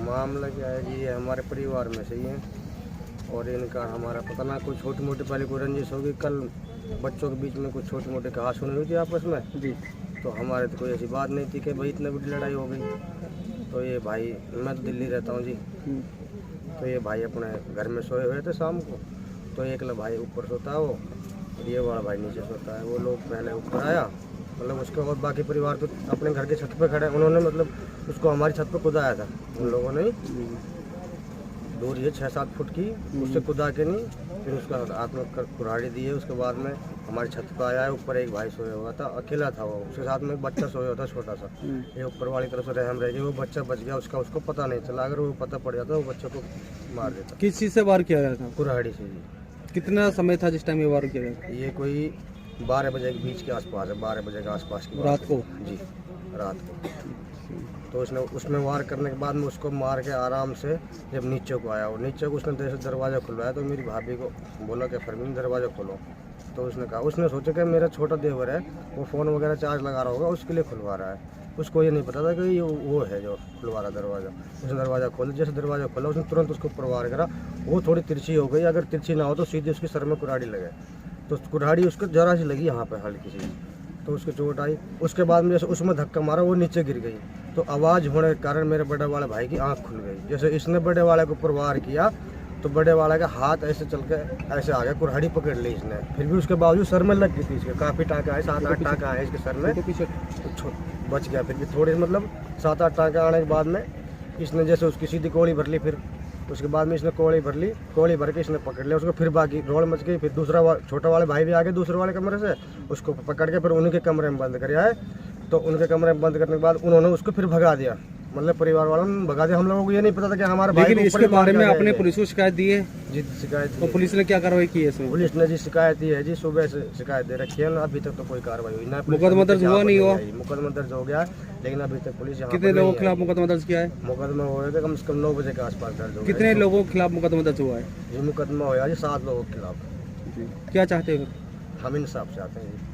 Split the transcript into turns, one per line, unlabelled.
मामला क्या है जी, ये हमारे परिवार में से ही है और इनका हमारा पता ना कुछ छोटी मोटी पहले कोई रंजिश होगी। कल बच्चों के बीच में कुछ छोटी मोटी कहा सुनी हुई थी आपस में
जी।
तो हमारे तो कोई ऐसी बात नहीं थी कि भाई इतनी बड़ी लड़ाई हो गई। तो ये भाई, मैं तो दिल्ली रहता हूँ जी, तो ये भाई अपने घर में सोए हुए थे शाम को। तो एक भाई ऊपर सोता है वो, और ये बड़ा भाई नीचे सोता है। वो लोग पहले ऊपर आया, मतलब उसके और बाकी परिवार तो अपने घर के छत पे खड़े। उन्होंने मतलब उसको हमारी छत पे कुदाया था उन लोगों ने। दूर ये 6-7 फुट की, उससे कुदा के नहीं, फिर उसका हाथ में कुल्हाड़ी दी है। उसके बाद में हमारी छत पे आया है। ऊपर एक भाई सोया हुआ था, अकेला था वो, उसके साथ में एक बच्चा सोया हुआ था छोटा सा। ये ऊपर वाली तरफ से रहम रह गई, वो बच्चा बच गया। उसको पता नहीं चला, अगर वो पता पड़ जाता वो बच्चे को मार देता।
किस चीज़ से वार किया गया था?
कुल्हाड़ी से जी।
कितना समय था जिस टाइम ये वार किया गया?
ये कोई 12 बजे के बीच के आसपास है, 12 बजे के आसपास की बात
रात
है।
को?
जी, रात को। तो उसमें वार करने के बाद में उसको मार के आराम से जब नीचे को आया, वो नीचे को उसने जैसे दरवाज़ा खुलवाया तो मेरी भाभी को बोला कि फरमीन दरवाज़ा खोलो। तो उसने कहा, उसने सोचा कि मेरा छोटा देवर है, वो फ़ोन वगैरह चार्ज लगा रहा होगा, उसके लिए खुलवा रहा है। उसको ये नहीं पता था कि ये वो है जो खुलवा रहा दरवाज़ा। उसने दरवाज़ा खोला, जैसे दरवाज़ा खोला उसने तुरंत उसको ऊपर वार करा। वो थोड़ी तिरछी हो गई, अगर तिरछी ना हो तो सीधे उसके सर में कुल्हाड़ी लगे। तो कुल्हाड़ी उसको जरा सी लगी यहाँ पे हल्की सी, तो उसको चोट आई। उसके बाद में जैसे उसमें धक्का मारा, वो नीचे गिर गई। तो आवाज़ होने के कारण मेरे बड़े वाले भाई की आंख खुल गई। जैसे इसने बड़े वाले को ऊपर वार किया तो बड़े वाले का हाथ ऐसे चल के ऐसे आ गया, कुल्हाड़ी पकड़ ली इसने। फिर भी उसके बावजूद सर में लग गई थी इसके, काफ़ी टाँका आए, 7-8 टाँका आए इसके सर में।
पीछे
तो बच गया। फिर भी थोड़े मतलब 7-8 टाँका आने के बाद में इसने जैसे उसकी सीधी कोड़ी भर ली। फिर उसके बाद में इसने कोड़ी भर ली, कोड़ी भर के इसने पकड़ लिया उसको। फिर बाकी रोड मच गई। फिर छोटा वाले भाई भी आ गए दूसरे वाले कमरे से, उसको पकड़ के फिर उन्हीं के कमरे में बंद कर आए। तो उनके कमरे में बंद करने के बाद उन्होंने उसको फिर भगा दिया, मतलब परिवार वालों ने भगा दिया। हम लोगों को ये नहीं पता था कि हमारे भाई।
लेकिन इसके बारे में आपने पुलिस को शिकायत दी है?
जी, शिकायत
तो पुलिस ने क्या कार्रवाई की है इसमें?
पुलिस ने जी शिकायत दी है जी, सुबह से शिकायत दे रखी है ना, अभी तक तो कोई कार्रवाई हुई ना।
मुकदमा दर्ज हुआ नहीं हुआ?
मुकदमा दर्ज हो गया, लेकिन अभी तक पुलिस यहाँ
कितने लोगों के खिलाफ मुकदमा दर्ज किया है?
मुकदमा होगा कम से कम 9 बजे के आसपास दर्ज हो गया।
कितने लोगों के खिलाफ मुकदमा दर्ज हुआ है?
ये मुकदमा होगा जी 7 लोगों के खिलाफ।
क्या चाहते हो?
हम इंसाफ चाहते हैं जी।